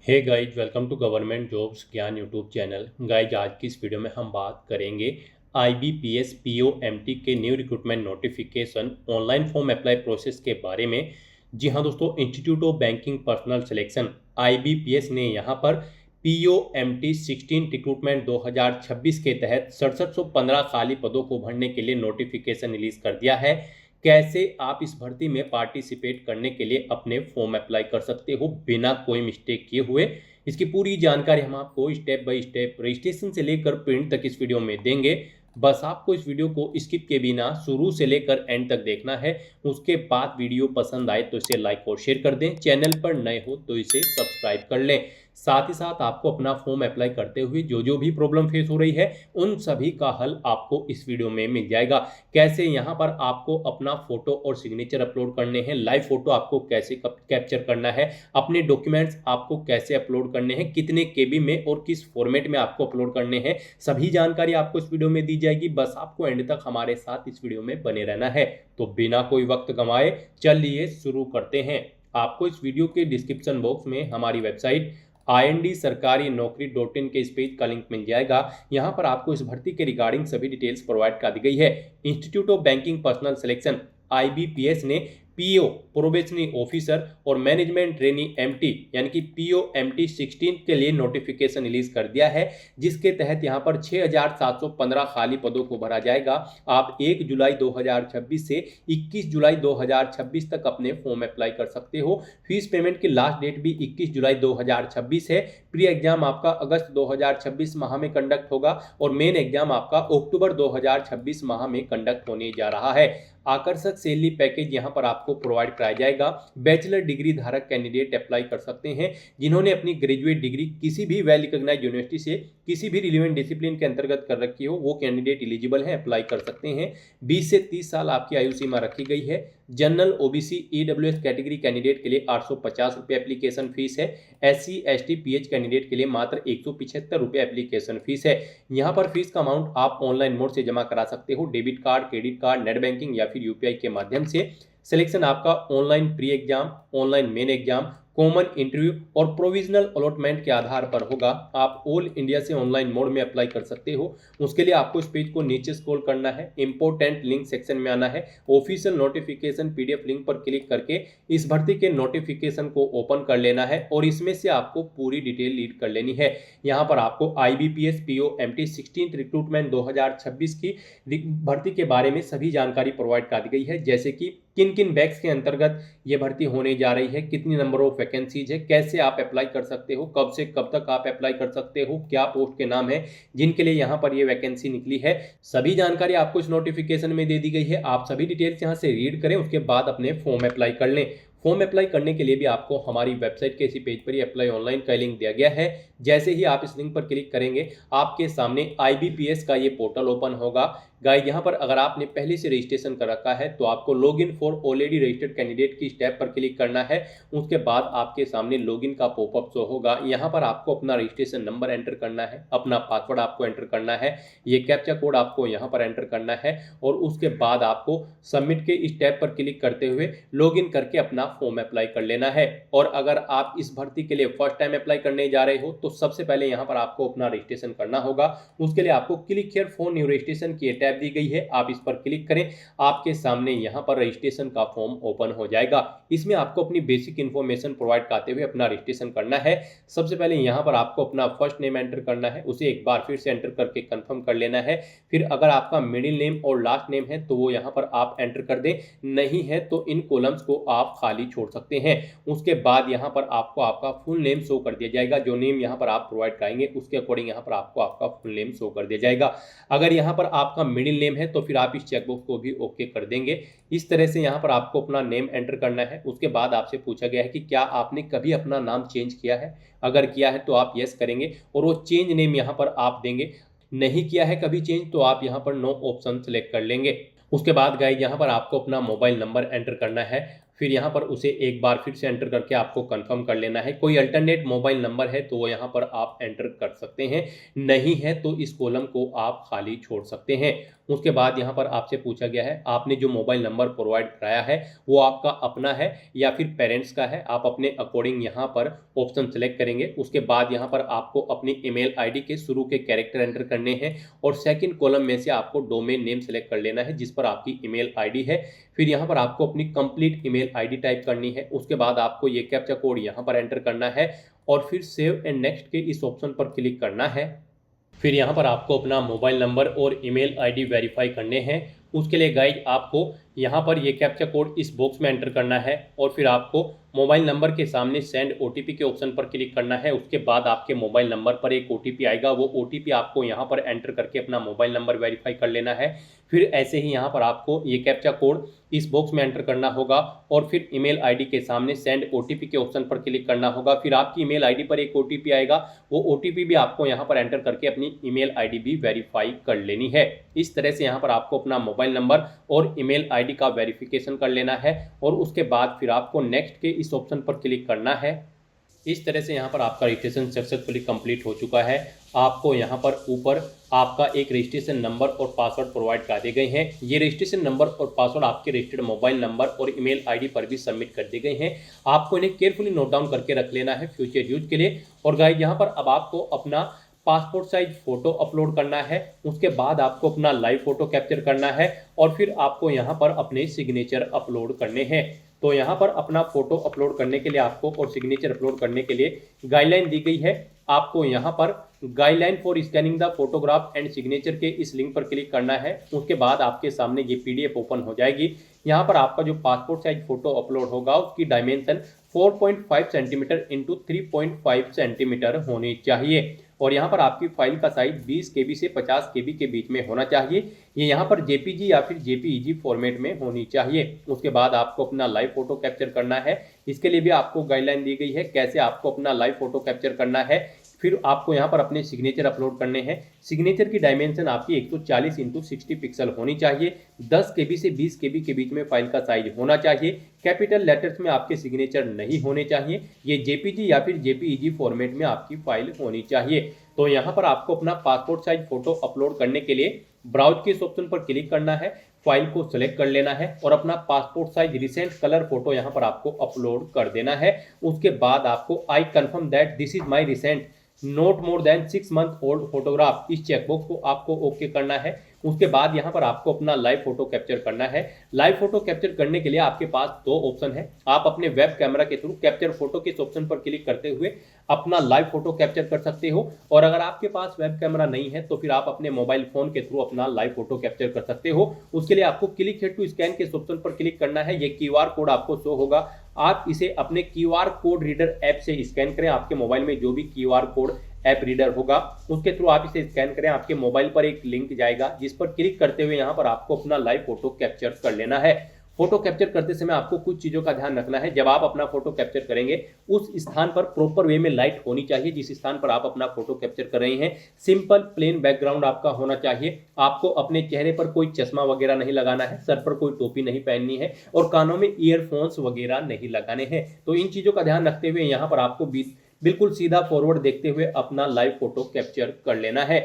Hey guys, welcome to government jobs Gyan YouTube channel. Guys, आज की इस वीडियो में हम बात करेंगे आईबीपीएस पीओएमटी के new recruitment notification online form apply process के बारे में। जी हाँ दोस्तों, institute of banking personal selection IBPS ने यहाँ पर पीओएमटी 16 रिक्रूटमेंट 2026 के तहत 6715 खाली पदों को भरने के लिए नोटिफिकेशन रिलीज कर दिया है। कैसे आप इस भर्ती में पार्टिसिपेट करने के लिए अपने फॉर्म अप्लाई कर सकते हो बिना कोई मिस्टेक किए हुए, इसकी पूरी जानकारी हम आपको स्टेप बाय स्टेप रजिस्ट्रेशन से लेकर प्रिंट तक इस वीडियो में देंगे। बस आपको इस वीडियो को स्किप के बिना शुरू से लेकर एंड तक देखना है। उसके बाद वीडियो पसंद आए तो इसे लाइक और शेयर कर दें। चैनल पर नए हो तो इसे सब्सक्राइब कर लें। साथ ही साथ आपको अपना फॉर्म अप्लाई करते हुए जो जो भी प्रॉब्लम फेस हो रही है उन सभी का हल आपको इस वीडियो में मिल जाएगा। कैसे यहाँ पर आपको अपना फोटो और सिग्नेचर अपलोड करने हैं, लाइव फोटो आपको कैसे कैप्चर करना है, अपने डॉक्यूमेंट्स आपको कैसे अपलोड करने हैं, कितने केबी में और किस फॉर्मेट में आपको अपलोड करने हैं, सभी जानकारी आपको इस वीडियो में दी जाएगी। बस आपको एंड तक हमारे साथ इस वीडियो में बने रहना है। तो बिना कोई वक्त गंवाए चलिए शुरू करते हैं। आपको इस वीडियो के डिस्क्रिप्शन बॉक्स में हमारी वेबसाइट ind-sarkari-naukri.in के इस पेज का लिंक मिल जाएगा। यहाँ पर आपको इस भर्ती के रिगार्डिंग सभी डिटेल्स प्रोवाइड कर दी गई है। Institute of banking personal selection IBPS ने पीओ प्रोबेशनरी ऑफिसर और मैनेजमेंट ट्रेनी एमटी यानी कि पीओएमटी 16 के लिए नोटिफिकेशन रिलीज कर दिया है, जिसके तहत यहां पर 6715 खाली पदों को भरा जाएगा। आप 1 जुलाई 2026 से 21 जुलाई 2026 तक अपने फॉर्म अप्लाई कर सकते हो। फीस पेमेंट की लास्ट डेट भी 21 जुलाई 2026 है। प्री एग्जाम आपका अगस्त 2026 माह में कंडक्ट होगा और मेन एग्जाम आपका अक्टूबर 2026 माह में कंडक्ट होने जा रहा है। आकर्षक सैलरी पैकेज यहां पर आपको प्रोवाइड कराया जाएगा। बैचलर डिग्री धारक कैंडिडेट अप्लाई कर सकते हैं जिन्होंने अपनी ग्रेजुएट डिग्री किसी भी वेल रिकॉग्नाइज्ड यूनिवर्सिटी से किसी भी रिलेवेंट डिसिप्लिन के अंतर्गत कर रखी हो, वो कैंडिडेट एलिजिबल है, अप्लाई कर सकते हैं। 20 से 30 साल आपकी आयु सीमा रखी गई है। General OBC EWS category candidate के लिए 850 रुपये एप्लीकेशन फीस है। एससी एसटी पीएच कैंडिडेट के लिए मात्र 175 रुपये एप्लीकेशन फीस है। यहाँ पर फीस का अमाउंट आप ऑनलाइन मोड से जमा करा सकते हो, debit card, credit card, net banking या फिर यूपीआई के माध्यम से। सिलेक्शन आपका online pre exam, online main exam, common interview और प्रोविजनल अलॉटमेंट के आधार पर होगा। आप ऑल इंडिया से ऑनलाइन मोड में अप्लाई कर सकते हो। उसके लिए आपको इस पेज को नीचे स्क्रॉल करना है, इंपोर्टेंट लिंक सेक्शन में आना है, ऑफिशियल नोटिफिकेशन पीडीएफ लिंक पर क्लिक करके इस भर्ती के नोटिफिकेशन को ओपन कर लेना है और इसमें से आपको पूरी डिटेल रीड कर लेनी है। यहाँ पर आपको आईबीपीएस पीओएमटी 16 रिक्रूटमेंट 2026 की भर्ती के बारे में सभी जानकारी प्रोवाइड कर दी गई है, जैसे कि किन किन बैच के अंतर्गत ये भर्ती होने जा रही है, कितनी नंबर ऑफ वैकेंसीज है, कैसे आप अप्लाई कर सकते हो, कब से कब तक आप अप्लाई कर सकते हो, क्या पोस्ट के नाम है जिनके लिए यहाँ पर ये वैकेंसी निकली है। सभी जानकारी आपको इस नोटिफिकेशन में दे दी गई है। आप सभी डिटेल्स यहाँ से रीड करें, उसके बाद अपने फॉर्म अप्लाई कर लें। फॉर्म अप्लाई करने के लिए भी आपको हमारी वेबसाइट के इसी पेज पर ही अप्लाई ऑनलाइन का लिंक दिया गया है। जैसे ही आप इस लिंक पर क्लिक करेंगे आपके सामने आईबीपीएस का ये पोर्टल ओपन होगा। गाइस, यहाँ पर अगर आपने पहले से रजिस्ट्रेशन कर रखा है तो आपको login for already registered candidate की स्टेप पर क्लिक करना है। उसके बाद आपके सामने लॉगिन का पॉपअप शो होगा। यहाँ पर आपको अपना रजिस्ट्रेशन नंबर एंटर करना है, अपना पासवर्ड आपको एंटर करना है, ये कैप्चा कोड आपको यहाँ पर एंटर करना है और उसके बाद आपको सबमिट के स्टेप पर क्लिक करते हुए लॉगिन करके अपना फॉर्म अप्लाई कर लेना है। और अगर आप इस भर्ती के लिए फर्स्ट टाइम अप्लाई करने जा रहे हो तो सबसे पहले यहाँ पर आपको अपना रजिस्ट्रेशन करना होगा। उसके लिए आपको click here for new registration की टैब दी गई है, आप इस पर क्लिक करें। आपके सामने यहाँ पर रजिस्ट्रेशन का फॉर्म ओपन हो जाएगा। इसमें आपको अपनी बेसिक इन्फॉर्मेशन प्रोवाइड करते हुए अपना रजिस्ट्रेशन करना है। सबसे पहले यहाँ पर आपको अपना फर्स्ट नेम एंटर करना है, उसे एक बार फिर से एंटर करके कंफर्म कर लेना है। फिर अगर आपका मिडिल नेम और लास्ट नेम है तो वो यहाँ पर आप एंटर कर दें, नहीं है तो इन कॉलम्स को आप खाली छोड़ सकते हैं। उसके बाद यहाँ पर आपको आपका फुल नेम शो कर दिया जाएगा। जो नेम यहाँ पर आप प्रोवाइड कराएंगे उसके अकॉर्डिंग यहाँ पर आपको आपका फुल नेम शो कर दिया जाएगा। अगर यहाँ पर आपका मिडिल नेम है तो फिर आप इस चेकबॉक्स को भी ओके कर देंगे। इस तरह से यहाँ पर आपको अपना नेम एंटर करना है। उसके बाद आपसे पूछा गया है कि क्या आपने कभी अपना नाम चेंज किया है, अगर किया है तो आप यस करेंगे और वो चेंज नेम यहाँ पर आप देंगे। नहीं किया है कभी चेंज तो आप यहाँ पर नो ऑप्शन सेलेक्ट कर लेंगे। उसके बाद गाइस, यहाँ पर आपको अपना मोबाइल नंबर एंटर करना है। फिर यहाँ पर उसे एक बार फिर से एंटर करके आपको कंफर्म कर लेना है। कोई अल्टरनेट मोबाइल नंबर है तो वो यहाँ पर आप एंटर कर सकते हैं, नहीं है तो इस कॉलम को आप खाली छोड़ सकते हैं। उसके बाद यहाँ पर आपसे पूछा गया है आपने जो मोबाइल नंबर प्रोवाइड कराया है वो आपका अपना है या फिर पेरेंट्स का है। आप अपने अकॉर्डिंग यहाँ पर ऑप्शन सेलेक्ट करेंगे। उसके बाद यहाँ पर आपको अपनी ईमेल आईडी के शुरू के कैरेक्टर एंटर करने हैं और सेकंड कॉलम में से आपको डोमेन नेम सेलेक्ट कर लेना है जिस पर आपकी ईमेल आईडी है। फिर यहाँ पर आपको अपनी कंप्लीट ईमेल आईडी टाइप करनी है। उसके बाद आपको ये कैप्चा कोड यहाँ पर एंटर करना है और फिर सेव एंड नेक्स्ट के इस ऑप्शन पर क्लिक करना है। फिर यहाँ पर आपको अपना मोबाइल नंबर और ईमेल आईडी वेरीफाई करने हैं। उसके लिए गाइज आपको यहाँ पर ये कैप्चा कोड इस बॉक्स में एंटर करना है और फिर आपको मोबाइल नंबर के सामने सेंड ओटीपी के ऑप्शन पर क्लिक करना है। उसके बाद आपके मोबाइल नंबर पर एक ओटीपी आएगा, वो ओटीपी आपको यहाँ पर एंटर करके अपना मोबाइल नंबर वेरीफाई कर लेना है। फिर ऐसे ही यहाँ पर आपको ये कैप्चा कोड इस बॉक्स में एंटर करना होगा और फिर ईमेल आईडी के सामने सेंड ओटीपी के ऑप्शन पर क्लिक करना होगा। फिर आपकी ईमेल आईडी पर एक ओटीपी आएगा, वो ओटीपी भी आपको यहाँ पर एंटर करके अपनी ईमेल आईडी भी वेरीफाई कर लेनी है। इस तरह से यहाँ पर आपको अपना मोबाइल नंबर और ईमेल आईडी का वेरिफिकेशन कर लेना है और उसके बाद फिर आपको नेक्स्ट के इस ऑप्शन पर क्लिक करना है। इस तरह से यहाँ पर आपका रजिस्ट्रेशन सक्सेसफुली कंप्लीट हो चुका है। आपको यहाँ पर ऊपर आपका एक रजिस्ट्रेशन नंबर और पासवर्ड प्रोवाइड कर दिए गए हैं। ये रजिस्ट्रेशन नंबर और पासवर्ड आपके रजिस्टर्ड मोबाइल नंबर और ईमेल आईडी पर भी सबमिट कर दिए गए हैं। आपको इन्हें केयरफुली नोट डाउन करके रख लेना है फ्यूचर यूज के लिए। और गाइस यहाँ पर अब आपको अपना पासपोर्ट साइज फोटो अपलोड करना है। उसके बाद आपको अपना लाइव फोटो कैप्चर करना है और फिर आपको यहाँ पर अपने सिग्नेचर अपलोड करने हैं। तो यहाँ पर अपना फोटो अपलोड करने के लिए आपको और सिग्नेचर अपलोड करने के लिए गाइडलाइन दी गई है। आपको यहाँ पर guideline for scanning the photograph and signature के इस लिंक पर क्लिक करना है। उसके बाद आपके सामने ये पीडीएफ ओपन हो जाएगी। यहाँ पर आपका जो पासपोर्ट साइज फोटो अपलोड होगा उसकी डायमेंशन 4.5 सेंटीमीटर इंटू 3.5 सेंटीमीटर होनी चाहिए और यहाँ पर आपकी फाइल का साइज 20 KB से 50 KB के बीच में होना चाहिए। ये यहाँ पर जेपीजी या फिर जेपीईजी फॉर्मेट में होनी चाहिए। उसके बाद आपको अपना लाइव फोटो कैप्चर करना है। इसके लिए भी आपको गाइडलाइन दी गई है कैसे आपको अपना लाइव फोटो कैप्चर करना है। फिर आपको यहाँ पर अपने सिग्नेचर अपलोड करने हैं। सिग्नेचर की डायमेंशन आपकी 140 इंटू 60 पिक्सल होनी चाहिए। 10 KB से 20 KB के बीच में फाइल का साइज होना चाहिए। कैपिटल लेटर्स में आपके सिग्नेचर नहीं होने चाहिए। ये जेपीजी या फिर जेपीईजी फॉर्मेट में आपकी फाइल होनी चाहिए। तो यहाँ पर आपको अपना पासपोर्ट साइज फोटो अपलोड करने के लिए ब्राउज के इस ऑप्शन पर क्लिक करना है, फाइल को सिलेक्ट कर लेना है और अपना passport size recent colour photo यहाँ पर आपको अपलोड कर देना है। उसके बाद आपको I confirm that this is my recent not more than 6 month old photograph, इस चेकबॉक्स को आपको ओके करना है। उसके बाद यहाँ पर आपको अपना लाइव फोटो कैप्चर करना है। लाइव फोटो कैप्चर करने के लिए आपके पास दो ऑप्शन है। आप अपने वेब कैमरा के थ्रू कैप्चर फोटो के इस ऑप्शन पर क्लिक करते हुए अपना लाइव फोटो कैप्चर कर सकते हो और अगर आपके पास वेब कैमरा नहीं है तो फिर आप अपने मोबाइल फोन के थ्रू अपना लाइव फोटो कैप्चर कर सकते हो। उसके लिए आपको क्लिक हियर टू स्कैन के इस ऑप्शन पर क्लिक करना है। ये क्यूआर कोड आपको शो होगा, आप इसे अपने क्यूआर कोड रीडर ऐप से स्कैन करें। आपके मोबाइल में जो भी क्यूआर कोड ऐप रीडर होगा उसके थ्रू आप इसे स्कैन करें। आपके मोबाइल पर एक लिंक जाएगा जिस पर क्लिक करते हुए यहाँ पर आपको अपना लाइव फोटो कैप्चर कर लेना है। फोटो कैप्चर करते समय आपको कुछ चीजों का ध्यान रखना है। जब आप अपना फोटो कैप्चर करेंगे उस स्थान पर प्रॉपर वे में लाइट होनी चाहिए जिस स्थान पर आप अपना फोटो कैप्चर कर रहे हैं। सिंपल प्लेन बैकग्राउंड आपका होना चाहिए। आपको अपने चेहरे पर कोई चश्मा वगैरह नहीं लगाना है, सर पर कोई टोपी नहीं पहननी है और कानों में ईयरफोन्स वगैरह नहीं लगाने हैं। तो इन चीजों का ध्यान रखते हुए यहाँ पर आपको बिल्कुल सीधा फॉरवर्ड देखते हुए अपना लाइव फोटो कैप्चर कर लेना है।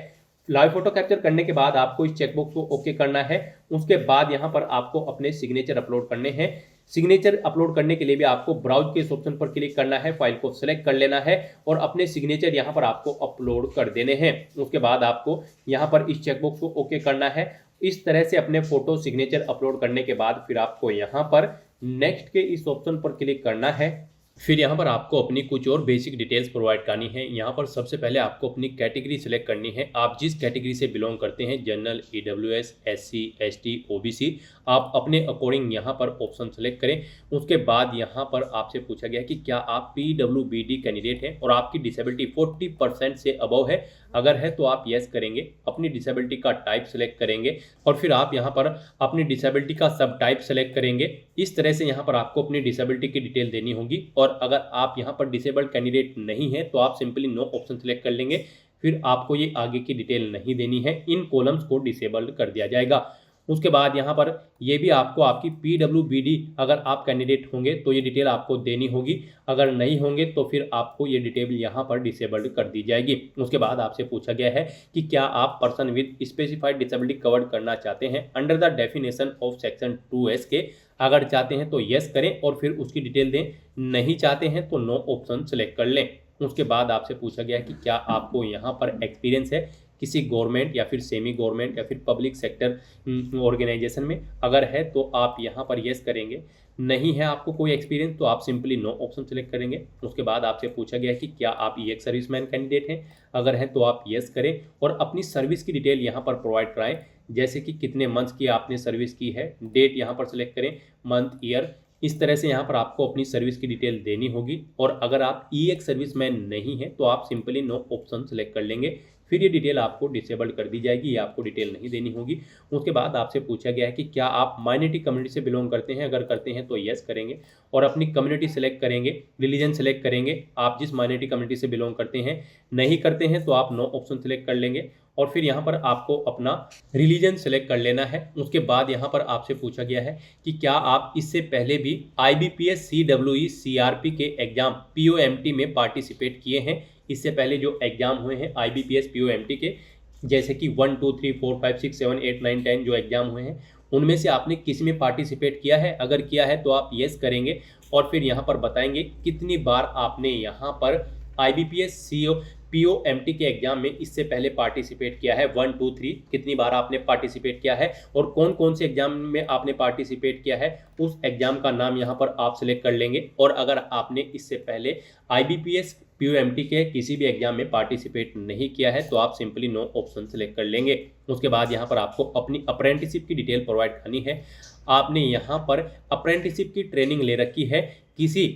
लाइव फोटो कैप्चर करने के बाद आपको इस चेकबॉक्स को ओके करना है। उसके बाद यहाँ पर आपको अपने सिग्नेचर अपलोड करने हैं। सिग्नेचर अपलोड करने के लिए भी आपको ब्राउज के इस ऑप्शन पर क्लिक करना है, फाइल को सिलेक्ट कर लेना है और अपने सिग्नेचर यहाँ पर आपको अपलोड कर देने हैं। उसके बाद आपको यहाँ पर इस चेकबॉक्स को ओके करना है। इस तरह से अपने फोटो सिग्नेचर अपलोड करने के बाद फिर आपको यहाँ पर नेक्स्ट के इस ऑप्शन पर क्लिक करना है। फिर यहाँ पर आपको अपनी कुछ और बेसिक डिटेल्स प्रोवाइड करनी है। यहाँ पर सबसे पहले आपको अपनी कैटेगरी सिलेक्ट करनी है। आप जिस कैटेगरी से बिलोंग करते हैं, general, EWS, SC, ST, OBC, आप अपने अकॉर्डिंग यहाँ पर ऑप्शन सेलेक्ट करें। उसके बाद यहाँ पर आपसे पूछा गया कि क्या आप पीडब्ल्यूबीडी कैंडिडेट हैं और आपकी डिसेबिलिटी 40% से अबव है। अगर है तो आप यस करेंगे, अपनी डिसेबिलिटी का टाइप सेलेक्ट करेंगे और फिर आप यहाँ पर अपनी डिसेबिलिटी का सब टाइप सेलेक्ट करेंगे। इस तरह से यहाँ पर आपको अपनी डिसेबिलिटी की डिटेल देनी होगी और अगर आप यहाँ पर डिसेबल्ड कैंडिडेट नहीं है तो आप सिंपली नो ऑप्शन सेलेक्ट कर लेंगे। फिर आपको ये आगे की डिटेल नहीं देनी है, इन कॉलम्स को डिसेबल्ड कर दिया जाएगा। उसके बाद यहाँ पर ये भी आपको आपकी PWBD अगर आप कैंडिडेट होंगे तो ये डिटेल आपको देनी होगी, अगर नहीं होंगे तो फिर आपको ये डिटेल यहाँ पर डिसेबल्ड कर दी जाएगी। उसके बाद आपसे पूछा गया है कि क्या आप person with specified disability covered करना चाहते हैं under the definition of section 2S के। अगर चाहते हैं तो यस करें और फिर उसकी डिटेल दें, नहीं चाहते हैं तो नो ऑप्शन सेलेक्ट कर लें। उसके बाद आपसे पूछा गया है कि क्या आपको यहाँ पर एक्सपीरियंस है किसी गवर्नमेंट या फिर सेमी गवर्नमेंट या फिर पब्लिक सेक्टर ऑर्गेनाइजेशन में। अगर है तो आप यहाँ पर यस करेंगे, नहीं है आपको कोई एक्सपीरियंस तो आप सिंपली नो ऑप्शन सेलेक्ट करेंगे। उसके बाद आपसे पूछा गया है कि क्या आप एक सर्विसमैन कैंडिडेट हैं। अगर है तो आप यस करें और अपनी सर्विस की डिटेल यहाँ पर प्रोवाइड कराएं, जैसे कि कितने मंथ्स की आपने सर्विस की है, डेट यहाँ पर सेलेक्ट करें, मंथ, ईयर। इस तरह से यहाँ पर आपको अपनी सर्विस की डिटेल देनी होगी। और अगर आप एक सर्विसमैन नहीं है तो आप सिंपली नो ऑप्शन सेलेक्ट कर लेंगे, फिर ये डिटेल आपको डिसेबल्ड कर दी जाएगी, ये आपको डिटेल नहीं देनी होगी। उसके बाद आपसे पूछा गया है कि क्या आप माइनॉरिटी कम्युनिटी से बिलोंग करते हैं। अगर करते हैं तो यस करेंगे और अपनी कम्युनिटी सेलेक्ट करेंगे, रिलीजन सेलेक्ट करेंगे, आप जिस माइनॉरिटी कम्युनिटी से बिलोंग करते हैं। नहीं करते हैं तो आप नो ऑप्शन सेलेक्ट कर लेंगे और फिर यहाँ पर आपको अपना रिलीजन सेलेक्ट कर लेना है। उसके बाद यहाँ पर आपसे पूछा गया है कि क्या आप इससे पहले भी IBPS CWE CRP के एग्जाम POMT में पार्टिसिपेट किए हैं। इससे पहले जो एग्जाम हुए हैं IBPS POMT के, जैसे कि 1 2 3 4 5 6 7 8 9 10 जो एग्जाम हुए हैं, उनमें से आपने किसी में पार्टिसिपेट किया है। अगर किया है तो आप यस करेंगे और फिर यहाँ पर बताएंगे कितनी बार आपने यहाँ पर IBPS POMT के एग्जाम में इससे पहले पार्टिसिपेट किया है। 1 2 3 कितनी बार आपने पार्टिसिपेट किया है और कौन कौन से एग्जाम में आपने पार्टिसिपेट किया है, उस एग्जाम का नाम यहाँ पर आप सिलेक्ट कर लेंगे। और अगर आपने इससे पहले IBPS POMT के किसी भी एग्जाम में पार्टिसिपेट नहीं किया है तो आप सिंपली नो ऑप्शन सेलेक्ट कर लेंगे। उसके बाद यहाँ पर आपको अपनी अप्रेंटिसशिप की डिटेल प्रोवाइड करनी है। आपने यहाँ पर अप्रेंटिसशिप की ट्रेनिंग ले रखी है किसी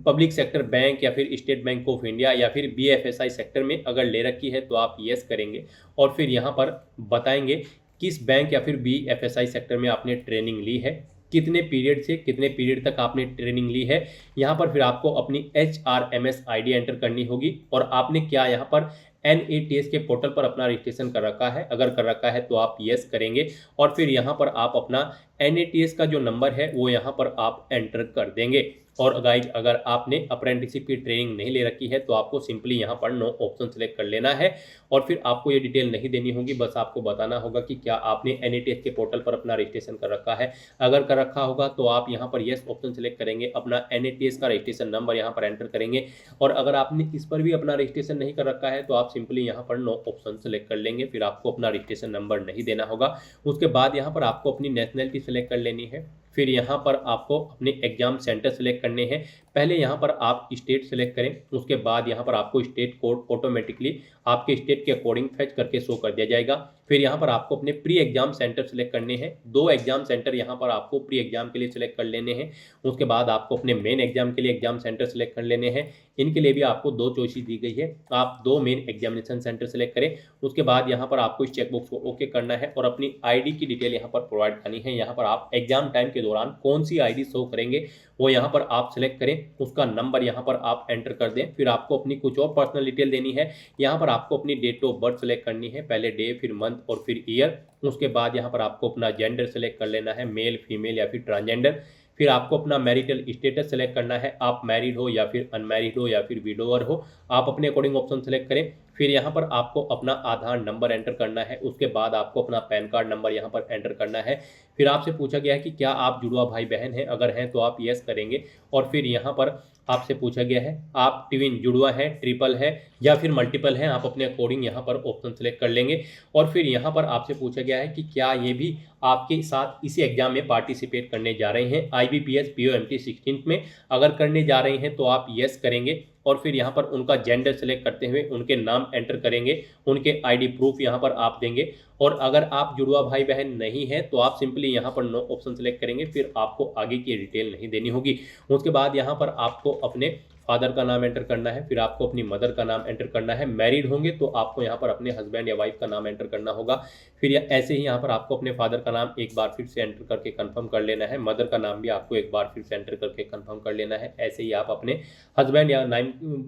पब्लिक सेक्टर बैंक या फिर स्टेट बैंक ऑफ इंडिया या फिर BFSI सेक्टर में। अगर ले रखी है तो आप यस करेंगे और फिर यहाँ पर बताएंगे किस बैंक या फिर BFSI सेक्टर में आपने ट्रेनिंग ली है, कितने पीरियड से कितने पीरियड तक आपने ट्रेनिंग ली है। यहाँ पर फिर आपको अपनी HRMS ID एंटर करनी होगी और आपने क्या यहाँ पर NATS के पोर्टल पर अपना रजिस्ट्रेशन कर रखा है। अगर कर रखा है तो आप यस करेंगे और फिर यहाँ पर आप अपना NATS का जो नंबर है वो यहाँ पर आप एंटर कर देंगे। और गाइज अगर आपने अप्रेंटिसशिप की ट्रेनिंग नहीं ले रखी है तो आपको सिंपली यहाँ पर नो ऑप्शन सेलेक्ट कर लेना है और फिर आपको ये डिटेल नहीं देनी होगी, बस आपको बताना होगा कि क्या आपने NATS के पोर्टल पर अपना रजिस्ट्रेशन कर रखा है। अगर कर रखा होगा तो आप यहाँ पर यस ऑप्शन सेलेक्ट करेंगे, अपना NATS का रजिस्ट्रेशन नंबर यहाँ पर एंटर करेंगे। और अगर आपने इस पर भी अपना रजिस्ट्रेशन नहीं कर रखा है तो आप सिंपली यहाँ पर नो ऑप्शन सेलेक्ट कर लेंगे, फिर आपको अपना रजिस्ट्रेशन नंबर नहीं देना होगा। उसके बाद यहाँ पर आपको अपनी नेशनलिटी सेलेक्ट कर लेनी है। फिर यहाँ पर आपको अपने एग्जाम सेंटर सेलेक्ट करने हैं। पहले यहाँ पर आप स्टेट सेलेक्ट करें, उसके बाद यहाँ पर आपको स्टेट कोड ऑटोमेटिकली आपके स्टेट के अकॉर्डिंग फेच करके शो कर दिया जाएगा। फिर यहाँ पर आपको अपने प्री एग्जाम सेंटर सेलेक्ट करने हैं। 2 एग्जाम सेंटर यहाँ पर आपको प्री एग्जाम के लिए सिलेक्ट कर लेने हैं। उसके बाद आपको अपने मेन एग्जाम के लिए एग्जाम सेंटर सेलेक्ट कर लेने हैं। इनके लिए भी आपको 2 चॉइसेस दी गई है, आप 2 मेन एग्जामिनेशन सेंटर सेलेक्ट करें। उसके बाद यहाँ पर आपको इस चेकबॉक्स को ओके करना है और अपनी ID की डिटेल यहाँ पर प्रोवाइड करनी है। यहाँ पर आप एग्जाम टाइम के दौरान कौन सी ID शो करेंगे वो यहाँ पर आप सिलेक्ट करें, उसका नंबर यहाँ पर आप एंटर कर दें। फिर आपको अपनी कुछ और पर्सनल डिटेल देनी है। यहाँ पर आपको अपनी डेट ऑफ बर्थ सेलेक्ट करनी है, पहले डे फिर मंथ और फिर ईयर। उसके बाद यहाँ पर आपको अपना जेंडर सेलेक्ट कर लेना है, मेल फीमेल या फिर ट्रांसजेंडर। फिर आपको अपना मैरिटल स्टेटस सेलेक्ट करना है, आप मैरिड हो या फिर अनमैरिड हो या फिर विडोवर हो, आप अपने अकॉर्डिंग ऑप्शन सेलेक्ट करें। फिर यहाँ पर आपको अपना आधार नंबर एंटर करना है, उसके बाद आपको अपना पैन कार्ड नंबर यहाँ पर एंटर करना है। फिर आपसे पूछा गया है कि क्या आप जुड़वा भाई बहन हैं। अगर हैं तो आप यस करेंगे और फिर यहाँ पर आपसे पूछा गया है आप ट्विन जुड़वा है, ट्रिपल है या फिर मल्टीपल है, आप अपने अकॉर्डिंग यहाँ पर ऑप्शन सेलेक्ट कर लेंगे। और फिर यहाँ पर आपसे पूछा गया है कि क्या ये भी आपके साथ इसी एग्जाम में पार्टिसिपेट करने जा रहे हैं IBPS POMT 16 में। अगर करने जा रहे हैं तो आप यस करेंगे और फिर यहाँ पर उनका जेंडर सेलेक्ट करते हुए उनके नाम एंटर करेंगे, उनके ID प्रूफ यहाँ पर आप देंगे। और अगर आप जुड़वा भाई बहन नहीं है तो आप सिंपली यहाँ पर नो ऑप्शन सेलेक्ट करेंगे, फिर आपको आगे की डिटेल नहीं देनी होगी। उसके बाद यहाँ पर आपको अपने फादर का नाम एंटर करना है, फिर आपको अपनी मदर का नाम एंटर करना है। मैरिड होंगे तो आपको यहाँ पर अपने हस्बैंड या वाइफ का नाम एंटर करना होगा। फिर ऐसे ही यहाँ पर आपको अपने फादर का नाम एक बार फिर से एंटर करके कंफर्म कर लेना है, मदर का नाम भी आपको एक बार फिर से एंटर करके कंफर्म कर लेना है। ऐसे ही आप अपने हस्बैंड या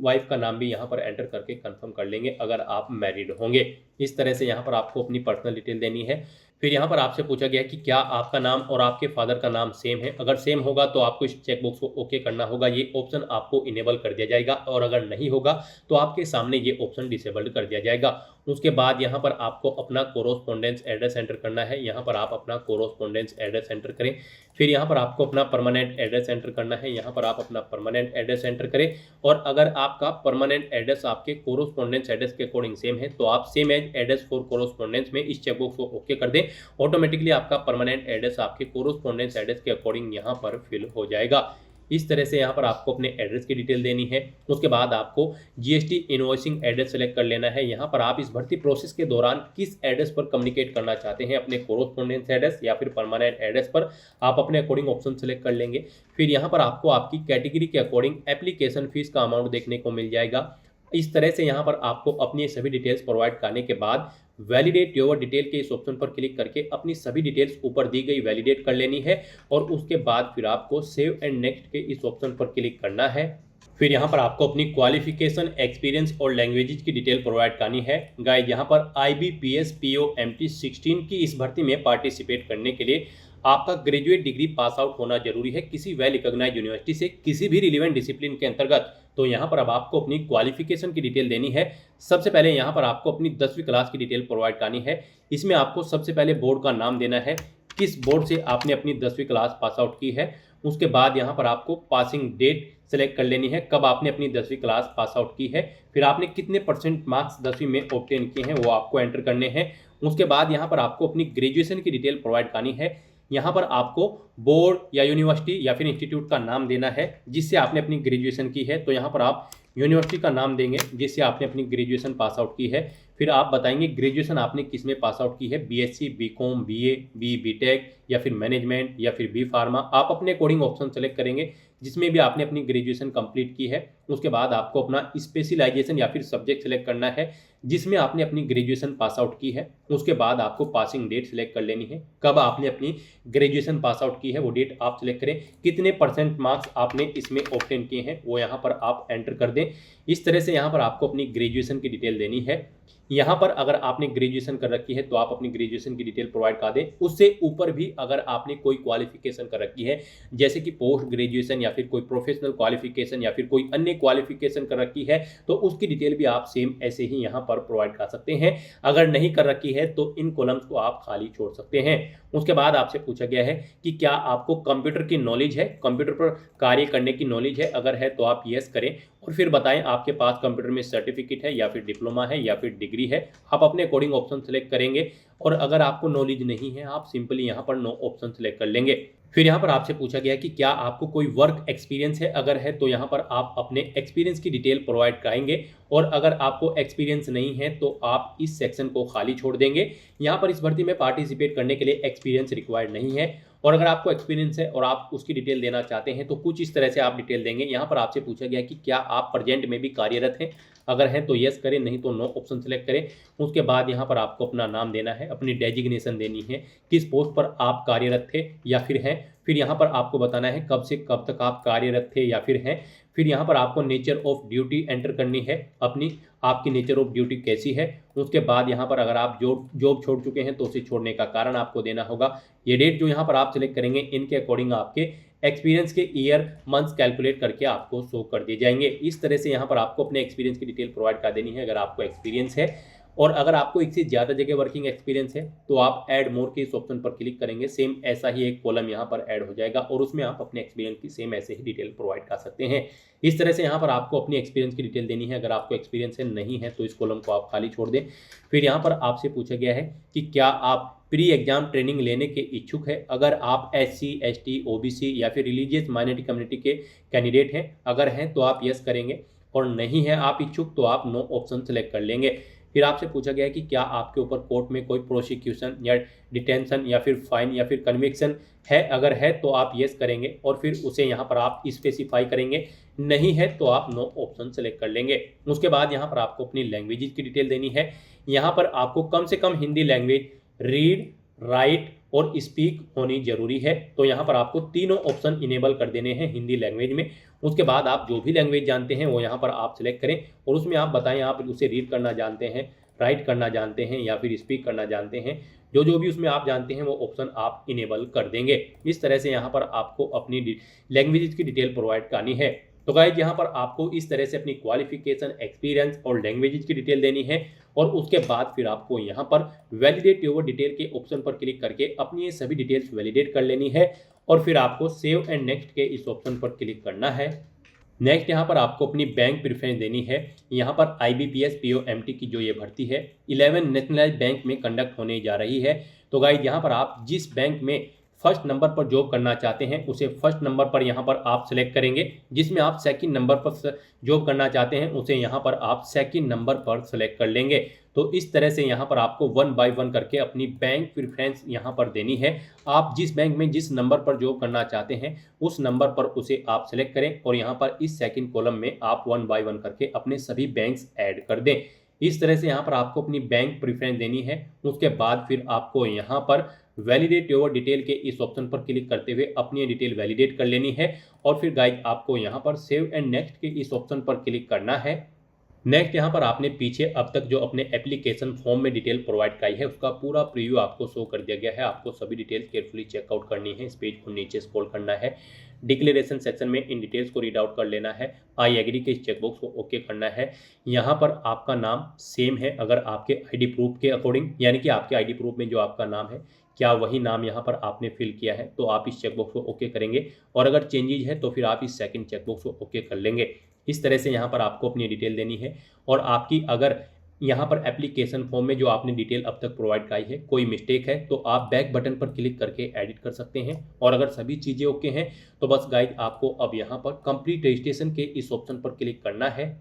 वाइफ का नाम भी यहाँ पर एंटर करके कंफर्म कर लेंगे अगर आप मैरिड होंगे। इस तरह से यहाँ पर आपको अपनी पर्सनल डिटेल देनी है। फिर यहाँ पर आपसे पूछा गया कि क्या आपका नाम और आपके फादर का नाम सेम है। अगर सेम होगा तो आपको इस चेकबॉक्स को ओके करना होगा, ये ऑप्शन आपको इनेबल कर दिया जाएगा, और अगर नहीं होगा तो आपके सामने ये ऑप्शन डिसेबल्ड कर दिया जाएगा। उसके बाद यहाँ पर आपको अपना कोरोस्पोंडेंस एड्रेस एंटर करना है। यहाँ पर आप अपना कोरोस्पोंडेंस एड्रेस एंटर करें। फिर यहाँ पर आपको अपना परमानेंट एड्रेस एंटर करना है। यहाँ पर आप अपना परमानेंट एड्रेस एंटर करें, और अगर आपका परमानेंट एड्रेस आपके कोरोस्पोंडेंस एड्रेस के अकॉर्डिंग सेम है तो आप same as address for correspondence में इस चेकबॉक्स को ओके कर दें। ऑटोमेटिकली आपका परमानेंट एड्रेस आपके कोरोस्पोंडेंस एड्रेस के अकॉर्डिंग यहाँ पर फिल हो जाएगा। इस तरह से यहाँ पर आपको अपने एड्रेस की डिटेल देनी है। उसके बाद आपको जीएसटी इनवॉइसिंग एड्रेस सेलेक्ट कर लेना है। यहाँ पर आप इस भर्ती प्रोसेस के दौरान किस एड्रेस पर कम्युनिकेट करना चाहते हैं, अपने कोरोस्पोंडेंस एड्रेस या फिर परमानेंट एड्रेस पर, आप अपने अकॉर्डिंग ऑप्शन सेलेक्ट कर लेंगे। फिर यहाँ पर आपको आपकी कैटेगरी के अकॉर्डिंग एप्लीकेशन फीस का अमाउंट देखने को मिल जाएगा। इस तरह से यहाँ पर आपको अपनी सभी डिटेल्स प्रोवाइड करने के बाद वैलिडेट योर डिटेल के इस ऑप्शन पर क्लिक करके अपनी सभी डिटेल्स ऊपर दी गई वैलिडेट कर लेनी है, और उसके बाद फिर आपको सेव एंड नेक्स्ट के इस ऑप्शन पर क्लिक करना है। फिर यहाँ पर आपको अपनी क्वालिफिकेशन, एक्सपीरियंस और लैंग्वेजेस की डिटेल प्रोवाइड करनी है। गाइस, यहाँ पर IBPS POMT 16 की इस भर्ती में पार्टिसिपेट करने के लिए आपका ग्रेजुएट डिग्री पास आउट होना जरूरी है किसी वेल रिकॉग्नाइज्ड यूनिवर्सिटी से, किसी भी रिलेवेंट डिसिप्लिन के अंतर्गत। तो यहाँ पर अब आपको अपनी क्वालिफिकेशन की डिटेल देनी है। सबसे पहले यहाँ पर आपको अपनी 10वीं क्लास की डिटेल प्रोवाइड करनी है। इसमें आपको सबसे पहले बोर्ड का नाम देना है, किस बोर्ड से आपने अपनी 10वीं क्लास पास आउट की है। उसके बाद यहाँ पर आपको पासिंग डेट सेलेक्ट कर लेनी है, कब आपने अपनी 10वीं क्लास पास आउट की है। फिर आपने कितने % मार्क्स 10वीं में ऑब्टेन किए हैं वो आपको एंटर करने हैं। उसके बाद यहाँ पर आपको अपनी ग्रेजुएशन की डिटेल प्रोवाइड करनी है। यहाँ पर आपको बोर्ड या यूनिवर्सिटी या फिर इंस्टीट्यूट का नाम देना है जिससे आपने अपनी ग्रेजुएशन की है। तो यहाँ पर आप यूनिवर्सिटी का नाम देंगे जिससे आपने अपनी ग्रेजुएशन पास आउट की है। फिर आप बताएंगे ग्रेजुएशन आपने किस में पास आउट की है, BSc, BCom, BA, BTech या फिर मैनेजमेंट या फिर B फार्मा। आप अपने अकॉर्डिंग ऑप्शन सेलेक्ट करेंगे जिसमें भी आपने अपनी ग्रेजुएशन कंप्लीट की है। उसके बाद आपको अपना स्पेशलाइजेशन या फिर सब्जेक्ट सेलेक्ट करना है जिसमें आपने अपनी ग्रेजुएशन पास आउट की है। उसके बाद आपको पासिंग डेट सेलेक्ट कर लेनी है, कब आपने अपनी ग्रेजुएशन पास आउट की है वो डेट आप सेलेक्ट करें। कितने % मार्क्स आपने इसमें ऑब्टेन किए हैं वो यहाँ पर आप एंटर कर दें। इस तरह से यहाँ पर आपको अपनी ग्रेजुएशन की डिटेल देनी है। यहाँ पर अगर आपने ग्रेजुएशन कर रखी है तो आप अपनी ग्रेजुएशन की डिटेल प्रोवाइड कर दें। उससे ऊपर भी अगर आपने कोई क्वालिफिकेशन कर रखी है, जैसे कि पोस्ट ग्रेजुएशन या फिर कोई प्रोफेशनल क्वालिफिकेशन या फिर कोई अन्य क्वालिफिकेशन कर रखी है, तो उसकी डिटेल भी आप सेम ऐसे ही यहाँ पर प्रोवाइड कर सकते हैं। अगर नहीं कर रखी है तो इन कॉलम्स को आप खाली छोड़ सकते हैं। उसके बाद आपसे पूछा गया है कि क्या आपको कंप्यूटर की नॉलेज है, कंप्यूटर पर कार्य करने की नॉलेज है। अगर है तो आप यस करें, और फिर बताएं आपके पास कंप्यूटर में सर्टिफिकेट है या फिर डिप्लोमा है या फिर डिग्री है। आप अपने अकॉर्डिंग ऑप्शन सेलेक्ट करेंगे, और अगर आपको नॉलेज नहीं है आप सिंपली यहाँ पर नो ऑप्शन सेलेक्ट कर लेंगे। फिर यहाँ पर आपसे पूछा गया कि क्या आपको कोई वर्क एक्सपीरियंस है। अगर है तो यहाँ पर आप अपने एक्सपीरियंस की डिटेल प्रोवाइड कराएंगे, और अगर आपको एक्सपीरियंस नहीं है तो आप इस सेक्शन को खाली छोड़ देंगे। यहाँ पर इस भर्ती में पार्टिसिपेट करने के लिए एक्सपीरियंस रिक्वायर्ड नहीं है, और अगर आपको एक्सपीरियंस है और आप उसकी डिटेल देना चाहते हैं तो कुछ इस तरह से आप डिटेल देंगे। यहाँ पर आपसे पूछा गया कि क्या आप प्रेजेंट में भी कार्यरत हैं। अगर है तो यस करें, नहीं तो नो ऑप्शन सेलेक्ट करें। उसके बाद यहाँ पर आपको अपना नाम देना है, अपनी डेजिग्नेशन देनी है, किस पोस्ट पर आप कार्यरत थे या फिर हैं। फिर यहाँ पर आपको बताना है कब से कब तक आप कार्यरत थे या फिर हैं। फिर यहाँ पर आपको नेचर ऑफ ड्यूटी एंटर करनी है, अपनी आपकी नेचर ऑफ ड्यूटी कैसी है। उसके बाद यहाँ पर अगर आप जॉब छोड़ चुके हैं तो उसे छोड़ने का कारण आपको देना होगा। ये डेट जो यहाँ पर आप सिलेक्ट करेंगे इनके अकॉर्डिंग आपके एक्सपीरियंस के ईयर मंथ्स कैलकुलेट करके आपको शो कर दिए जाएंगे। इस तरह से यहाँ पर आपको अपने एक्सपीरियंस की डिटेल प्रोवाइड कर देनी है अगर आपको एक्सपीरियंस है। और अगर आपको एक से ज़्यादा जगह वर्किंग एक्सपीरियंस है तो आप ऐड मोर के इस ऑप्शन पर क्लिक करेंगे। सेम ऐसा ही एक कॉलम यहाँ पर ऐड हो जाएगा, और उसमें आप अपने एक्सपीरियंस की सेम ऐसे ही डिटेल प्रोवाइड कर सकते हैं। इस तरह से यहाँ पर आपको अपनी एक्सपीरियंस की डिटेल देनी है। अगर आपको एक्सपीरियंस है नहीं है तो इस कॉलम को आप खाली छोड़ दें। फिर यहाँ पर आपसे पूछा गया है कि क्या आप प्री एग्जाम ट्रेनिंग लेने के इच्छुक है। अगर आप SC, ST, OBC या फिर रिलीजियस माइनॉरिटी कम्युनिटी के कैंडिडेट हैं, अगर हैं तो आप यस करेंगे, और नहीं है आप इच्छुक तो आप नो ऑप्शन सेलेक्ट कर लेंगे। फिर आपसे पूछा गया है कि क्या आपके ऊपर कोर्ट में कोई प्रोसिक्यूशन या डिटेंशन या फिर फाइन या फिर कन्विक्शन है। अगर है तो आप यस करेंगे, और फिर उसे यहाँ पर आप स्पेसिफाई करेंगे। नहीं है तो आप नो ऑप्शन सेलेक्ट कर लेंगे। उसके बाद यहाँ पर आपको अपनी लैंग्वेजेस की डिटेल देनी है। यहाँ पर आपको कम से कम हिंदी लैंग्वेज रीड, राइट और स्पीक होनी जरूरी है। तो यहाँ पर आपको तीनों ऑप्शन इनेबल कर देने हैं हिंदी लैंग्वेज में। उसके बाद आप जो भी लैंग्वेज जानते हैं वो यहाँ पर आप सिलेक्ट करें, और उसमें आप बताएं आप उसे रीड करना जानते हैं, राइट करना जानते हैं या फिर स्पीक करना जानते हैं। जो जो भी उसमें आप जानते हैं वो ऑप्शन आप इनेबल कर देंगे। इस तरह से यहाँ पर आपको अपनी लैंग्वेज की डिटेल प्रोवाइड करनी है। तो गाइज यहाँ पर आपको इस तरह से अपनी क्वालिफिकेशन, एक्सपीरियंस और लैंग्वेज की डिटेल देनी है और उसके बाद फिर आपको यहाँ पर वैलिडेट योर डिटेल के ऑप्शन पर क्लिक करके अपनी ये सभी डिटेल्स वैलिडेट कर लेनी है और फिर आपको सेव एंड नेक्स्ट के इस ऑप्शन पर क्लिक करना है। नेक्स्ट यहाँ पर आपको अपनी बैंक प्रेफरेंस देनी है। यहाँ पर IBPS POMT की जो ये भर्ती है 11 नेशनलाइज्ड बैंक में कंडक्ट होने जा रही है। तो गाइज यहाँ पर आप जिस बैंक में फर्स्ट नंबर पर जॉब करना चाहते हैं उसे फर्स्ट नंबर पर यहाँ पर आप सेलेक्ट करेंगे, जिसमें आप सेकंड नंबर पर जॉब करना चाहते हैं उसे यहाँ पर आप सेकंड नंबर पर सेलेक्ट कर लेंगे। तो इस तरह से यहाँ पर आपको 1 बाय 1 करके अपनी बैंक प्रेफरेंस यहाँ पर देनी है। आप जिस बैंक में जिस नंबर पर जॉब करना चाहते हैं उस नंबर पर उसे आप सेलेक्ट करें और यहाँ पर इस सेकंड कॉलम में आप 1 बाय 1 करके अपने सभी बैंक्स ऐड कर दें। इस तरह से यहाँ पर आपको अपनी बैंक प्रेफरेंस देनी है। उसके बाद फिर आपको यहाँ पर वैलिडेट योर डिटेल के इस ऑप्शन पर क्लिक करते हुए अपनी डिटेल वैलिडेट कर लेनी है और फिर गाइज आपको यहाँ पर सेव एंड नेक्स्ट के इस ऑप्शन पर क्लिक करना है। नेक्स्ट यहाँ पर आपने पीछे अब तक जो अपने एप्लीकेशन फॉर्म में डिटेल प्रोवाइड कराई है उसका पूरा प्रीव्यू आपको शो कर दिया गया है। आपको सभी डिटेल्स केयरफुली चेकआउट करनी है। इस पेज को नीचे स्क्रॉल करना है, डिक्लेरेशन सेक्शन में इन डिटेल्स को रीड आउट कर लेना है, आई एग्री के इस चेकबॉक्स को ओके करना है। यहाँ पर आपका नाम सेम है अगर आपके आईडी प्रूफ के अकॉर्डिंग, यानी कि आपके आईडी प्रूफ में जो आपका नाम है क्या वही नाम यहाँ पर आपने फिल किया है, तो आप इस चेकबॉक्स को ओके करेंगे और अगर चेंजेज है तो फिर आप इस सेकंड चेकबॉक्स को ओके कर लेंगे। इस तरह से यहाँ पर आपको अपनी डिटेल देनी है और आपकी अगर यहाँ पर एप्लीकेशन फॉर्म में जो आपने डिटेल अब तक प्रोवाइड कराई है कोई मिस्टेक है तो आप बैक बटन पर क्लिक करके एडिट कर सकते हैं और अगर सभी चीज़ें ओके हैं तो बस गाइड आपको अब यहाँ पर कंप्लीट रजिस्ट्रेशन के इस ऑप्शन पर क्लिक करना है।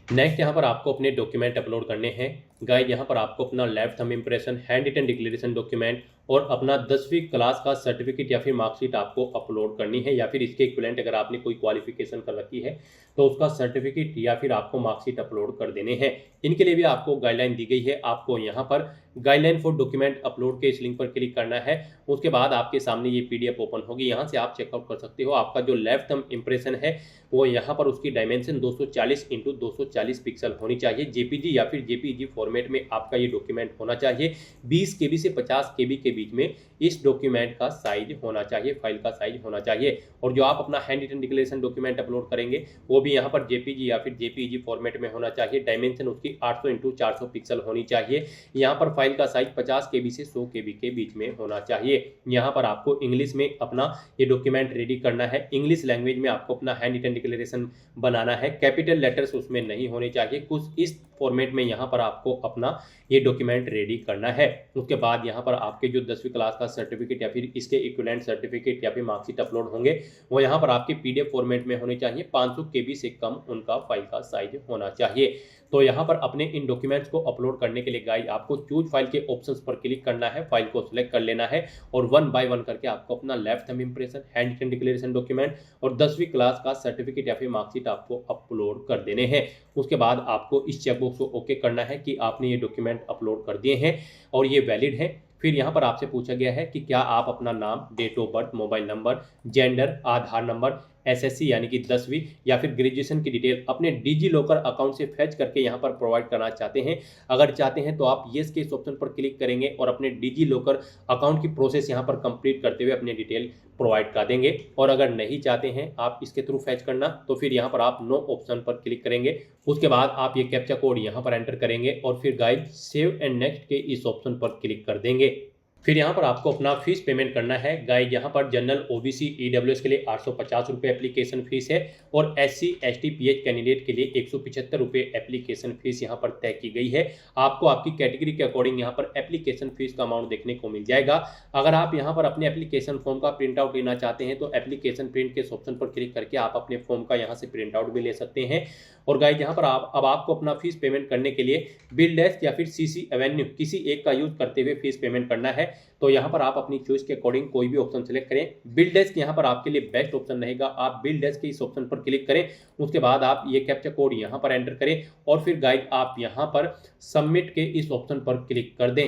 नेक्स्ट यहाँ पर आपको अपने डॉक्यूमेंट अपलोड करने हैं। गाइड यहाँ पर आपको अपना left thumb impression, handwritten declaration document और अपना 10वीं क्लास का सर्टिफिकेट या फिर मार्कशीट आपको अपलोड करनी है, या फिर इसके इक्विवेलेंट अगर आपने कोई क्वालिफिकेशन कर रखी है तो उसका सर्टिफिकेट या फिर आपको मार्कशीट अपलोड कर देने हैं। इनके लिए भी आपको गाइडलाइन दी गई है। आपको यहाँ पर गाइडलाइन फॉर डॉक्यूमेंट अपलोड के इस लिंक पर क्लिक करना है। उसके बाद आपके सामने ये PDF ओपन होगी, यहाँ से आप चेकआउट कर सकते हो। आपका जो लेफ्ट थंब इम्प्रेशन है वो यहाँ पर उसकी डायमेंशन 240 × 240 पिक्सल होनी चाहिए। JPG या फिर JPEG फॉर्मेट में आपका ये डॉक्यूमेंट होना चाहिए। 20 KB से 50 KB के बीच में इस डॉक्यूमेंट का साइज होना चाहिए, फाइल का साइज होना चाहिए। और जो आप अपना handwritten declaration document upload करेंगे वो भी यहाँ पर JPG या फिर JPEG फॉर्मेट में होना चाहिए। डायमेंशन उसकी 800 × 400 पिक्सल होनी चाहिए। यहाँ पर फाइल का साइज 50 KB से 100 KB के बीच में होना चाहिए। यहाँ पर आपको इंग्लिश में अपना ये डॉक्यूमेंट रेडी करना है। इंग्लिश लैंग्वेज में आपको अपना हैंड रिटन डिक्लेरेशन बनाना है। कैपिटल लेटर्स उसमें नहीं होने चाहिए। कुछ इस फॉर्मेट में यहाँ पर आपको अपना ये डॉक्यूमेंट रेडी करना है। उसके बाद यहाँ पर आपके जो 10वीं क्लास का सर्टिफिकेट या फिर इसके इक्विवेलेंट सर्टिफिकेट या फिर मार्कशीट अपलोड होंगे वो यहाँ पर आपके PDF फॉर्मेट में होने चाहिए। 500 KB से कम उनका फाइल का साइज होना चाहिए। तो यहाँ पर अपने इन डॉक्यूमेंट्स को अपलोड करने के लिए गाइड आपको चूज फाइल के ऑप्शंस पर क्लिक करना है, फाइल को सिलेक्ट कर लेना है और 1 बाय 1 करके आपको अपना left thumb impression, handwritten declaration document और 10वीं क्लास का सर्टिफिकेट या फिर मार्कशीट आपको अपलोड कर देने हैं। उसके बाद आपको इस चेकबॉक्स को ओके करना है कि आपने ये डॉक्यूमेंट अपलोड कर दिए हैं और ये वैलिड है। फिर यहाँ पर आपसे पूछा गया है कि क्या आप अपना नाम, date of birth, mobile number, gender, Aadhaar number, SSC यानी कि 10वीं या फिर ग्रेजुएशन की डिटेल अपने डिजी लॉकर अकाउंट से फैच करके यहाँ पर प्रोवाइड करना चाहते हैं। अगर चाहते हैं तो आप येस के इस ऑप्शन पर क्लिक करेंगे और अपने डिजी लॉकर अकाउंट की प्रोसेस यहाँ पर कंप्लीट करते हुए अपनी डिटेल प्रोवाइड कर देंगे। और अगर नहीं चाहते हैं आप इसके थ्रू फैच करना तो फिर यहाँ पर आप नो ऑप्शन पर क्लिक करेंगे। उसके बाद आप ये कैप्चा कोड यहाँ पर एंटर करेंगे और फिर गाइड सेव एंड नेक्स्ट के इस ऑप्शन पर क्लिक कर देंगे। फिर यहाँ पर आपको अपना फीस पेमेंट करना है। गाइड यहाँ पर जनरल OBC EWS के लिए 850 रुपये एप्लीकेशन फीस है और SC ST PH कैंडिडेट के लिए 175 रुपये एप्लीकेशन फीस यहाँ पर तय की गई है। आपको आपकी कैटेगरी के अकॉर्डिंग यहाँ पर एप्लीकेशन फीस का अमाउंट देखने को मिल जाएगा। अगर आप यहाँ पर अपने एप्लीकेशन फॉर्म का प्रिंट आउट लेना चाहते हैं तो एप्लीकेशन प्रिंट के ऑप्शन पर क्लिक करके आप अपने फॉर्म का यहाँ से प्रिंट आउट भी ले सकते हैं। और गाइड यहाँ पर अब आपको अपना फीस पेमेंट करने के लिए बिल डेस्क या फिर CC एवेन्यू किसी एक का यूज करते हुए फीस पेमेंट करना है। तो यहाँ पर आप अपनी चॉइस के अकॉर्डिंग कोई भी ऑप्शन सेलेक्ट करें। बिल डेस्क यहाँ पर आपके लिए बेस्ट ऑप्शन रहेगा। आप बिल डेस्क के इस ऑप्शन पर क्लिक करें। उसके बाद आप ये कैप्चा कोड यहाँ पर एंटर करें और फिर गाइड आप यहाँ पर सबमिट के इस ऑप्शन पर क्लिक कर दें।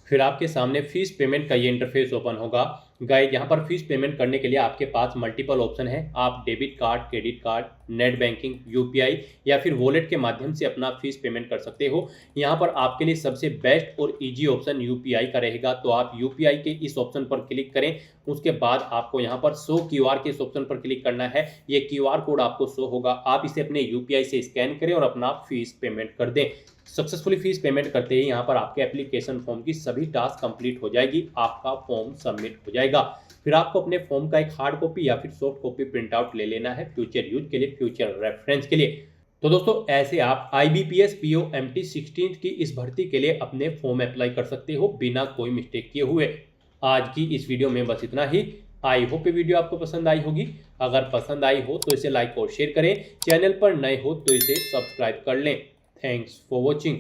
फिर आपके सामने फीस पेमेंट का ये इंटरफेस ओपन होगा। गाइस यहाँ पर फीस पेमेंट करने के लिए आपके पास मल्टीपल ऑप्शन है। आप debit card, credit card, net banking, UPI या फिर वॉलेट के माध्यम से अपना फीस पेमेंट कर सकते हो। यहाँ पर आपके लिए सबसे बेस्ट और इजी ऑप्शन यूपीआई का रहेगा। तो आप यूपीआई के इस ऑप्शन पर क्लिक करें। उसके बाद आपको यहाँ पर शो क्यूआर के इस ऑप्शन पर क्लिक करना है। ये क्यूआर कोड आपको शो होगा, आप इसे अपने यूपीआई से स्कैन करें और अपना फीस पेमेंट कर दें। सक्सेसफुली फीस पेमेंट करते ही यहाँ पर आपके एप्लीकेशन फॉर्म की सभी टास्क कंप्लीट हो जाएगी, आपका फॉर्म सबमिट हो जाएगा। फिर आपको अपने फॉर्म का एक हार्ड कॉपी या फिर सॉफ्ट कॉपी प्रिंट आउट ले लेना है फ्यूचर यूज के लिए, फ्यूचर रेफरेंस के लिए। तो दोस्तों ऐसे आप IBPS PO MT 16 की इस भर्ती के लिए अपने फॉर्म अप्लाई कर सकते हो बिना कोई मिस्टेक किए हुए। आज की इस वीडियो में बस इतना ही। आई होप ये वीडियो आपको पसंद आई होगी। अगर पसंद आई हो तो इसे लाइक और शेयर करें, चैनल पर नए हो तो इसे सब्सक्राइब कर लें। Thanks for watching.